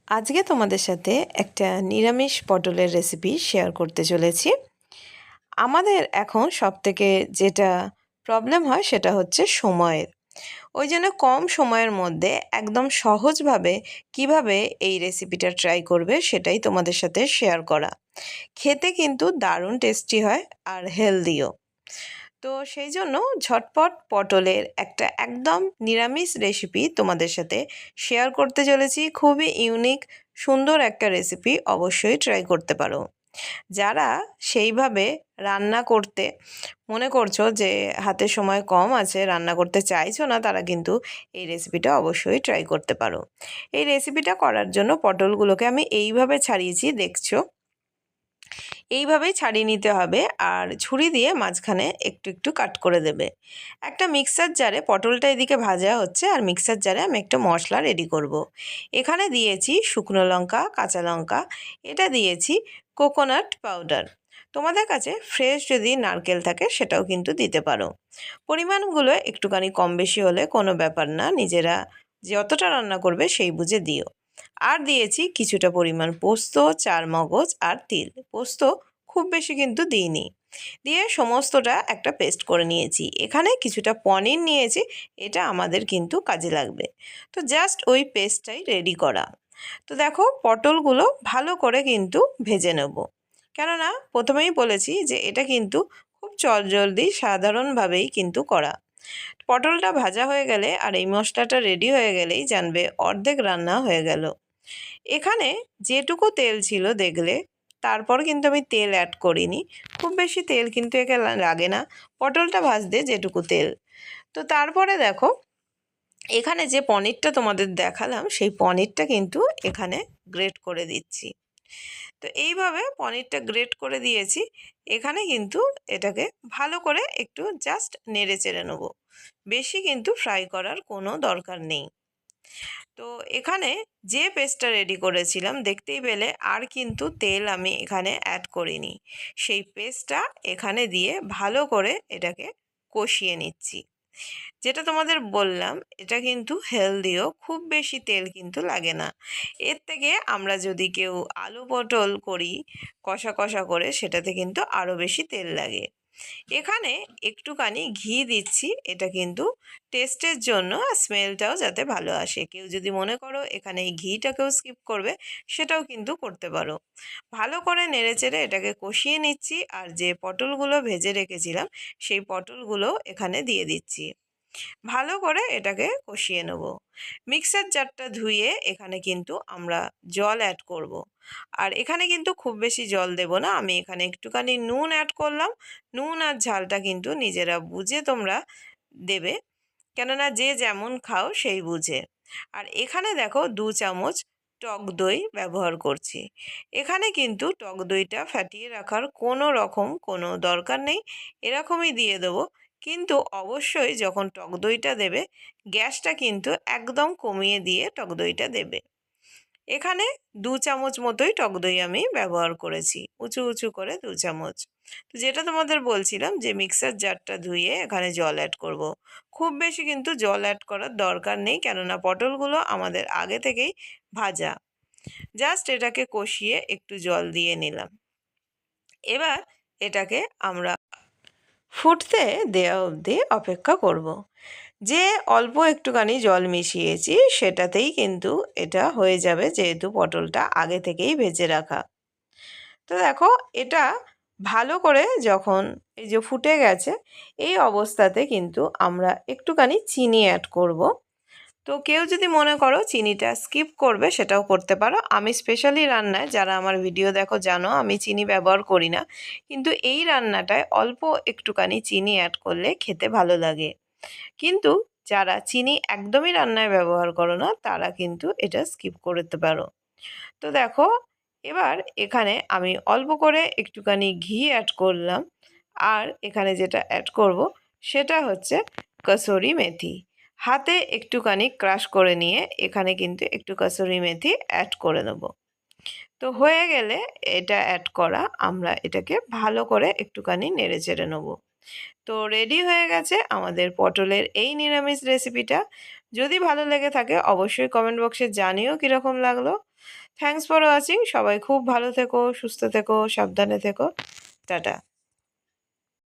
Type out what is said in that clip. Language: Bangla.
আজকে তোমাদের সাথে একটা নিরামিষ পটলের রেসিপি শেয়ার করতে চলেছি। আমাদের এখন সবথেকে যেটা প্রবলেম হয় সেটা হচ্ছে সময়ের। ওই জন্য কম সময়ের মধ্যে একদম সহজভাবে কিভাবে এই রেসিপিটা ট্রাই করবে সেটাই তোমাদের সাথে শেয়ার করা। খেতে কিন্তু দারুণ টেস্টি হয় আর হেলদিও। তো সেই জন্য ঝটপট পটলের একটা একদম নিরামিষ রেসিপি তোমাদের সাথে শেয়ার করতে চলেছি। খুবই ইউনিক সুন্দর একটা রেসিপি, অবশ্যই ট্রাই করতে পারো। যারা সেইভাবে রান্না করতে মনে করছো যে হাতে সময় কম আছে, রান্না করতে চাইছো না, তারা কিন্তু এই রেসিপিটা অবশ্যই ট্রাই করতে পারো। এই রেসিপিটা করার জন্য পটলগুলোকে আমি এইভাবে ছাড়িয়েছি, দেখছো এইভাবেই ছাড়িয়ে নিতে হবে। আর ছুরি দিয়ে মাঝখানে একটু একটু কাট করে দেবে। একটা মিক্সার জারে পটলটা এদিকে ভাজা হচ্ছে, আর মিক্সার জারে আমি একটা মশলা রেডি করব। এখানে দিয়েছি শুকনো লঙ্কা, কাঁচা লঙ্কা, এটা দিয়েছি কোকোনাট পাউডার। তোমাদের কাছে ফ্রেশ যদি নারকেল থাকে সেটাও কিন্তু দিতে পারো। পরিমাণগুলো একটুখানি কম বেশি হলে কোনো ব্যাপার না, নিজেরা যতটা রান্না করবে সেই বুঝে দিও। আর দিয়েছি কিছুটা পরিমাণ পোস্ত, চারমগজ আর তিল। পোস্ত খুব বেশি কিন্তু দিইনি। দিয়ে সমস্তটা একটা পেস্ট করে নিয়েছি। এখানে কিছুটা পনির নিয়েছি, এটা আমাদের কিন্তু কাজে লাগবে। তো জাস্ট ওই পেস্টটাই রেডি করা। তো দেখো পটলগুলো ভালো করে কিন্তু ভেজে নেব, কেননা প্রথমেই বলেছি যে এটা কিন্তু খুব চটজলদি সাধারণভাবেই কিন্তু করা। পটলটা ভাজা হয়ে গেলে আর এই মশলাটা রেডি হয়ে গেলেই জানবে অর্ধেক রান্না হয়ে গেল। এখানে যেটুকু তেল ছিল দেখলে, তারপর কিন্তু আমি তেল অ্যাড করিনি। খুব বেশি তেল কিন্তু একে লাগে না পটলটা ভাজতে যেটুকু তেল। তো তারপরে দেখো এখানে যে পনিরটা তোমাদের দেখালাম সেই পনিরটা কিন্তু এখানে গ্রেট করে দিচ্ছি। তো এইভাবে পনিরটা গ্রেট করে দিয়েছি। এখানে কিন্তু এটাকে ভালো করে একটু জাস্ট নেড়ে চেড়ে নেবো, বেশি কিন্তু ফ্রাই করার কোনো দরকার নেই। তো এখানে যে পেস্টটা রেডি করেছিলাম দেখতেই পেলে, আর কিন্তু তেল আমি এখানে অ্যাড করিনি। সেই পেস্টটা এখানে দিয়ে ভালো করে এটাকে কষিয়ে নিচ্ছি। যেটা তোমাদের বললাম এটা কিন্তু হেলদিও, খুব বেশি তেল কিন্তু লাগে না। এর থেকে আমরা যদি কেউ আলু পটল করি কষা কষা করে, সেটাতে কিন্তু আরও বেশি তেল লাগে। এখানে একটুখানি ঘি দিচ্ছি, এটা কিন্তু টেস্টের জন্য, আর স্মেলটাও যাতে ভালো আসে। কেউ যদি মনে করো এখানে এই ঘিটাকেও স্কিপ করবে, সেটাও কিন্তু করতে পারো। ভালো করে নেড়েচেড়ে এটাকে কষিয়ে নিচ্ছি। আর যে পটলগুলো ভেজে রেখেছিলাম সেই পটলগুলো এখানে দিয়ে দিচ্ছি। ভালো করে এটাকে কষিয়ে নেব। মিক্সার জারটা ধুয়ে এখানে কিন্তু আমরা জল অ্যাড করব। আর এখানে কিন্তু খুব বেশি জল দেব না, আমি এখানে একটুখানি নুন অ্যাড করলাম। নুন আর ঝালটা কিন্তু নিজেরা বুঝে তোমরা দেবে, কেননা যে যেমন খাও সেই বুঝে। আর এখানে দেখো 2 চামচ টক দই ব্যবহার করছি। এখানে কিন্তু টক দইটা ফাটিয়ে রাখার কোনো দরকার নেই, এরকমই দিয়ে দেবো। কিন্তু অবশ্যই যখন টক দইটা দেবে গ্যাসটা কিন্তু একদম কমিয়ে দিয়ে টক দইটা দেবে। এখানে 2 চামচ মতোই টক দই আমি ব্যবহার করেছি, উঁচু উঁচু করে 2 চামচ। তো যেটা তোমাদের বলছিলাম যে মিক্সার জারটা ধুয়ে এখানে জল অ্যাড করব। খুব বেশি কিন্তু জল অ্যাড করার দরকার নেই, কেননা পটলগুলো আমাদের আগে থেকেই ভাজা। জাস্ট এটাকে কষিয়ে একটু জল দিয়ে নিলাম। এবার এটাকে আমরা ফুটতে দেওয়া অবধি অপেক্ষা করব। যে অল্প একটুখানি জল মিশিয়েছি সেটাতেই কিন্তু এটা হয়ে যাবে, যেহেতু পটলটা আগে থেকেই ভেজে রাখা। তো দেখো এটা ভালো করে যখন এই যে ফুটে গেছে, এই অবস্থাতে কিন্তু আমরা একটুখানি চিনি অ্যাড করব। তো কেউ যদি মনে করো চিনিটা স্কিপ করবে সেটাও করতে পারো। আমি স্পেশালি রান্নায়, যারা আমার ভিডিও দেখো জানো আমি চিনি ব্যবহার করি না, কিন্তু এই রান্নাটায় অল্প একটুখানি চিনি অ্যাড করলে খেতে ভালো লাগে। কিন্তু যারা চিনি একদমই রান্নায় ব্যবহার করো না তারা কিন্তু এটা স্কিপ করতে পারো। তো দেখো এবার এখানে আমি অল্প করে একটুখানি ঘি অ্যাড করলাম। আর এখানে যেটা অ্যাড করব সেটা হচ্ছে কসুরি মেথি। হাতে একটুখানি ক্রাশ করে নিয়ে এখানে কিন্তু একটু কসুরি মেথি অ্যাড করে নেব। তো হয়ে গেলে এটা অ্যাড করা, আমরা এটাকে ভালো করে একটুখানি নেড়ে চেড়ে নেব। তো রেডি হয়ে গেছে আমাদের পটলের এই নিরামিষ রেসিপিটা। যদি ভালো লেগে থাকে অবশ্যই কমেন্ট বক্সে জানিও কীরকম লাগলো। Thanks for watching. সবাই খুব ভালো থেকো, সুস্থ থেকো, সাবধানে থেকো। টাটা।